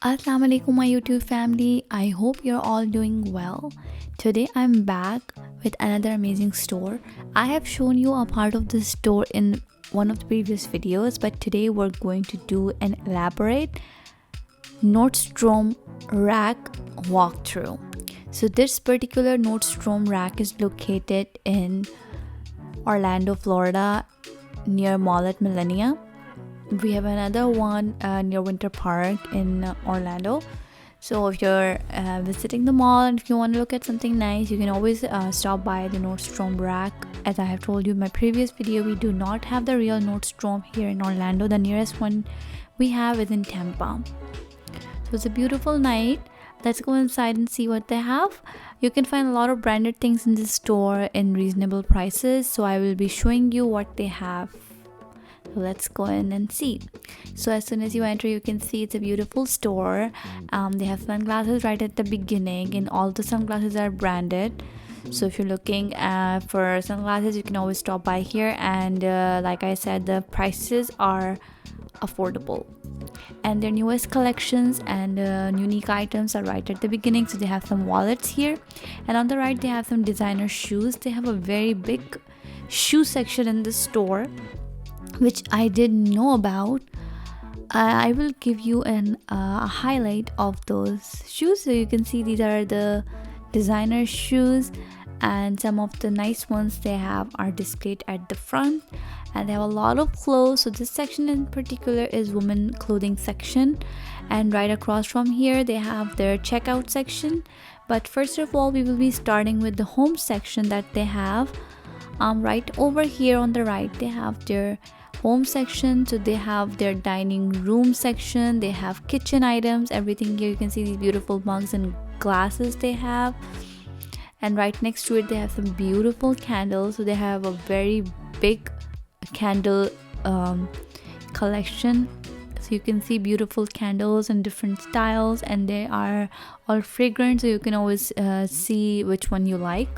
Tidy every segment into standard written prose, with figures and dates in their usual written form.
Assalamu alaikum, my YouTube family. I hope you're all doing well. Today I'm back with another amazing store. I have shown you a part of this store in one of the previous videos, but today we're going to do an elaborate Nordstrom Rack walkthrough. So this particular Nordstrom Rack is located in Orlando, Florida, near Mall at Millenia. We have another one near Winter Park in Orlando. So if you're visiting the mall and if you want to look at something nice, you can always stop by the Nordstrom Rack. As I have told you in my previous video, we do not have the real Nordstrom here in Orlando. The nearest one we have is in Tampa. So it's a beautiful night. Let's go inside and see what they have. You can find a lot of branded things in this store in reasonable prices. So I will be showing you what they have. So let's go in and see. So as soon as you enter, you can see it's a beautiful store. They have sunglasses right at the beginning, and all the sunglasses are branded. So if you're looking for sunglasses, you can always stop by here. And like I said, the prices are affordable. And their newest collections and unique items are right at the beginning. So they have some wallets here, and on the right they have some designer shoes. They have a very big shoe section in the store, which I didn't know about. I will give you a highlight of those shoes. So you can see these are the designer shoes, and some of the nice ones they have are displayed at the front, and they have a lot of clothes. So this section in particular is women clothing section, and right across from here they have their checkout section. But first of all, we will be starting with the home section that they have. Right over here on the right they have their home section. So they have their dining room section, they have kitchen items, everything here. You can see these beautiful mugs and glasses they have, and right next to it they have some beautiful candles. So they have a very big candle collection. So you can see beautiful candles in different styles, and they are all fragrant, so you can always see which one you like.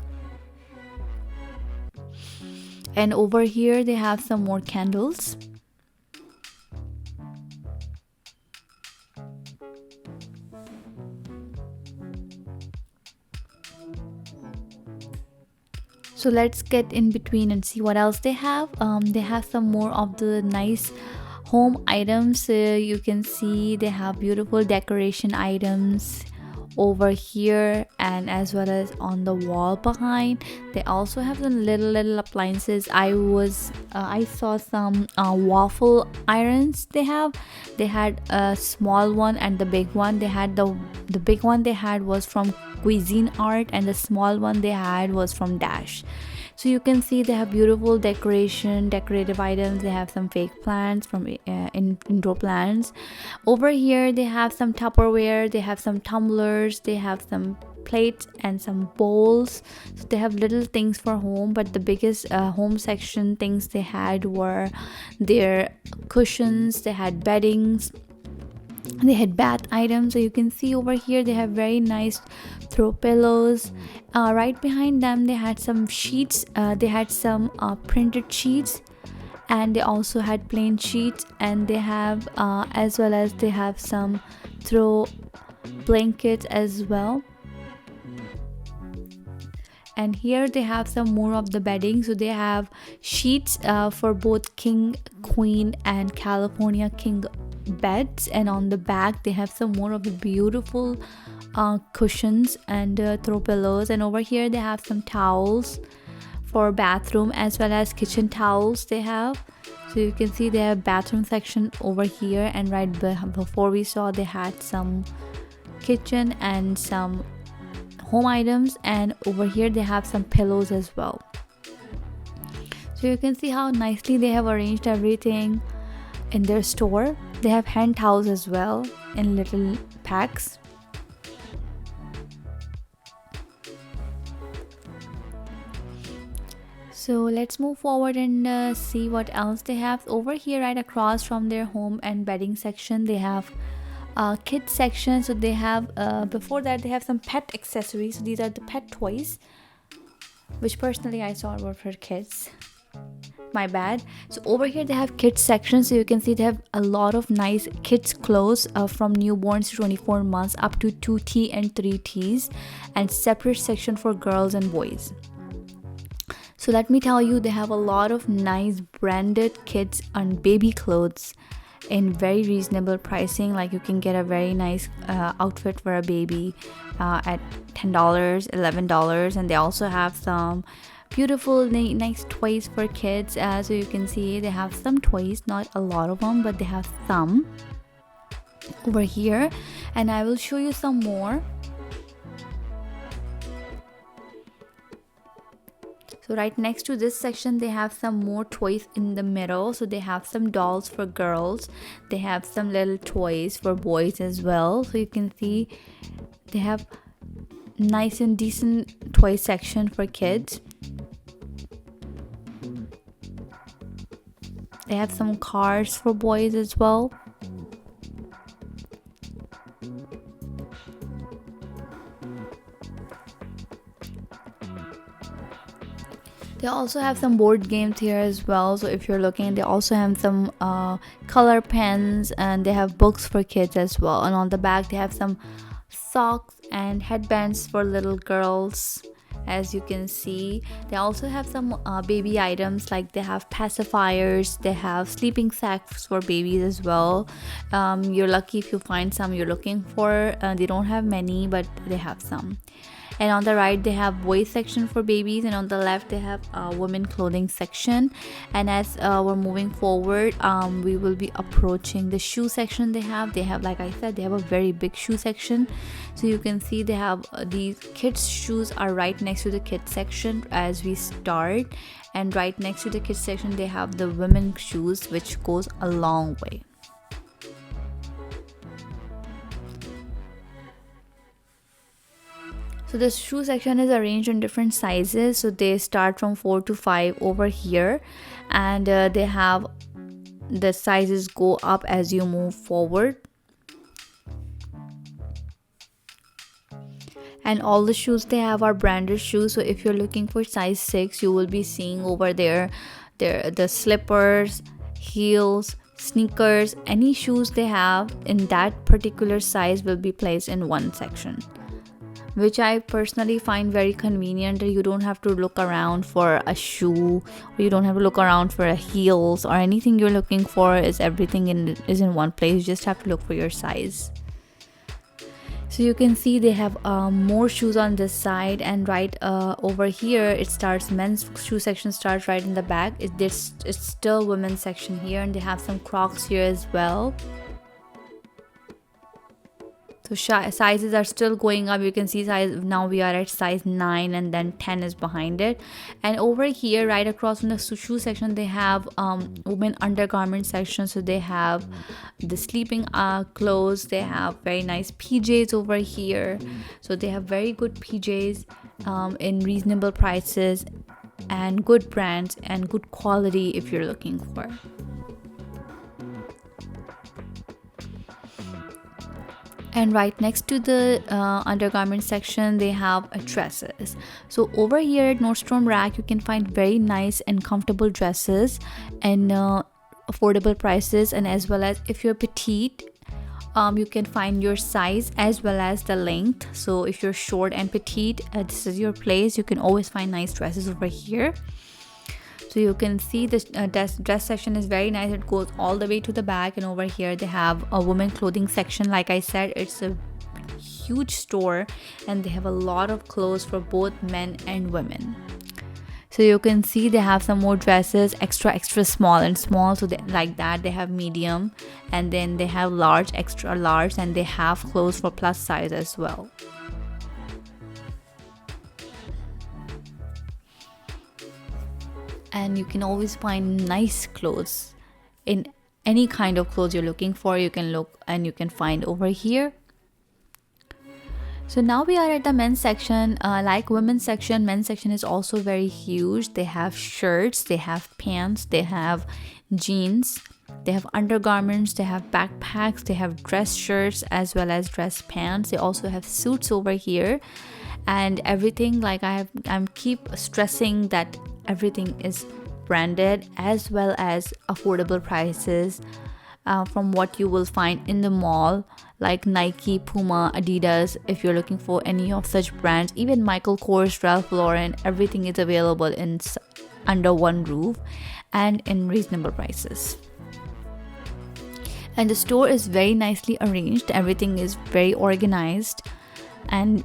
And over here they have some more candles. So let's get in between and see what else they have. They have some more of the nice home items. You can see they have beautiful decoration items over here, and as well as on the wall behind. They also have some little appliances. I saw some waffle irons. They had a small one and the big one. They had the big one they had was from Cuisine Art, and the small one they had was from Dash. So you can see they have beautiful decorative items. They have some fake plants from indoor plants. Over here they have some Tupperware, they have some tumblers, they have some plates and some bowls. So they have little things for home, but the biggest home section things they had were their cushions, they had beddings, they had bath items. So you can see over here they have very nice throw pillows. Right behind them they had some sheets. They had some printed sheets, and they also had plain sheets, and they have as well as they have some throw blankets as well. And here they have some more of the bedding. So they have sheets for both king, queen, and California king beds, and on the back they have some more of the beautiful cushions and throw pillows. And over here they have some towels for bathroom as well as kitchen towels they have. So you can see they have bathroom section over here, and right before we saw they had some kitchen and some home items, and over here they have some pillows as well. So you can see how nicely they have arranged everything in their store. They have hand towels as well in little packs. So let's move forward and see what else they have. Over here right across from their home and bedding section they have kids section. So they have before that they have some pet accessories. So these are the pet toys, which personally I saw were for kids. my bad. So over here they have kids section, so you can see they have a lot of nice kids clothes from newborns to 24 months up to 2T and 3Ts, and separate section for girls and boys. So let me tell you, they have a lot of nice branded kids and baby clothes in very reasonable pricing. Like you can get a very nice outfit for a baby at $10, $11, and they also have some beautiful nice toys for kids. So you can see they have some toys, not a lot of them, but they have some over here, and I will show you some more. So right next to this section they have some more toys in the middle. So they have some dolls for girls, they have some little toys for boys as well. So you can see they have nice and decent toy section for kids. They have some cars for boys as well. They also have some board games here as well. So if you're looking, they also have some color pens, and they have books for kids as well. And on the back they have some socks and headbands for little girls, as you can see. They also have some baby items, like they have pacifiers, they have sleeping sacks for babies as well. You're lucky if you find some you're looking for. They don't have many, but they have some. And on the right they have boys section for babies, and on the left they have women clothing section. And as we're moving forward, we will be approaching the shoe section. They have, like I said, they have a very big shoe section. So you can see they have these kids shoes are right next to the kids section as we start, and right next to the kids section they have the women shoes, which goes a long way. So the shoe section is arranged in different sizes. So they start from 4 to 5 over here, and they have the sizes go up as you move forward. And all the shoes they have are branded shoes. So if you're looking for size 6, you will be seeing over there the slippers, heels, sneakers, any shoes they have in that particular size will be placed in one section, which I personally find very convenient. You don't have to look around for a shoe, or you don't have to look around for a heels, or anything you're looking for is everything is in one place. You just have to look for your size. So you can see they have more shoes on this side, and right over here it starts, men's shoe section starts right in the back. It's still women's section here, and they have some Crocs here as well. So sizes are still going up. You can see size, now we are at size 9, and then 10 is behind it. And over here right across from the shoe section they have women undergarment section. So they have the sleeping clothes, they have very nice PJs over here. So they have very good PJs in reasonable prices, and good brands and good quality if you're looking for. And right next to the undergarment section they have dresses. So over here at Nordstrom Rack you can find very nice and comfortable dresses and affordable prices. And as well as if you're petite, you can find your size as well as the length. So if you're short and petite, this is your place. You can always find nice dresses over here. So you can see this dress section is very nice. It goes all the way to the back, and over here they have a women clothing section. Like I said, it's a huge store, and they have a lot of clothes for both men and women. So you can see they have some more dresses, extra small and small. So like that they have medium, and then they have large, extra large, and they have clothes for plus size as well. And you can always find nice clothes in any kind of clothes you're looking for. You can look and you can find over here. So now we are at the men's section. Like women's section, men's section is also very huge. They have shirts, they have pants, they have jeans, they have undergarments, they have backpacks, they have dress shirts as well as dress pants. They also have suits over here, and everything, like I'm keep stressing that everything is branded as well as affordable prices from what you will find in the mall, like Nike, Puma, Adidas. If you're looking for any of such brands, even Michael Kors, Ralph Lauren, everything is available in under one roof and in reasonable prices. And the store is very nicely arranged. Everything is very organized and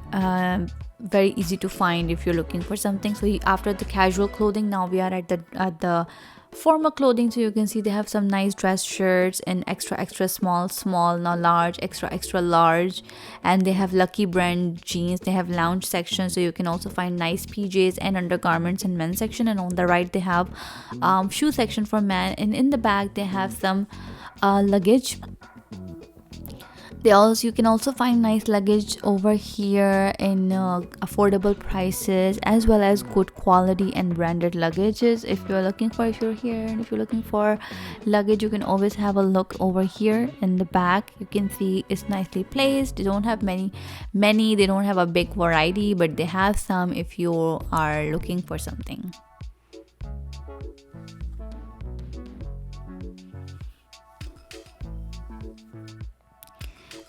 very easy to find if you're looking for something. So after the casual clothing, now we are at the formal clothing. So you can see they have some nice dress shirts in extra small, now large, extra large, and they have Lucky brand jeans. They have lounge section, so you can also find nice PJs and undergarments in men's section. And on the right they have shoe section for men, and in the back they have some luggage. You can also find nice luggage over here in affordable prices, as well as good quality and branded luggages. If you're here and if you're looking for luggage, you can always have a look over here in the back. You can see it's nicely placed. They don't have many, they don't have a big variety, but they have some if you are looking for something.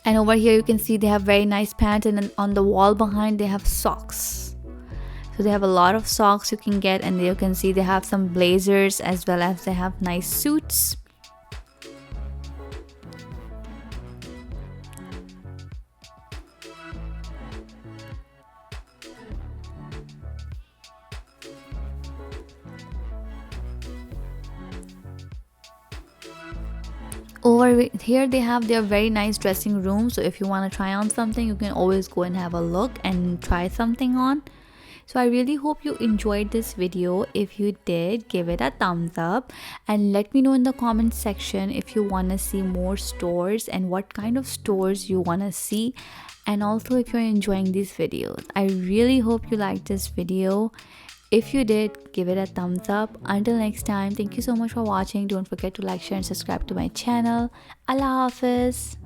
And over here you can see they have very nice pants, and then on the wall behind they have socks. So they have a lot of socks you can get, and you can see they have some blazers as well as they have nice suits. Over here they have their very nice dressing room, so if you want to try on something, you can always go and have a look and try something on. So I really hope you enjoyed this video. If you did, give it a thumbs up and let me know in the comment section if you want to see more stores and what kind of stores you want to see, and also if you're enjoying these videos. I really hope you liked this video. If you did, give it a thumbs up. Until next time, thank you so much for watching. Don't forget to like, share and subscribe to my channel. Allah Hafiz.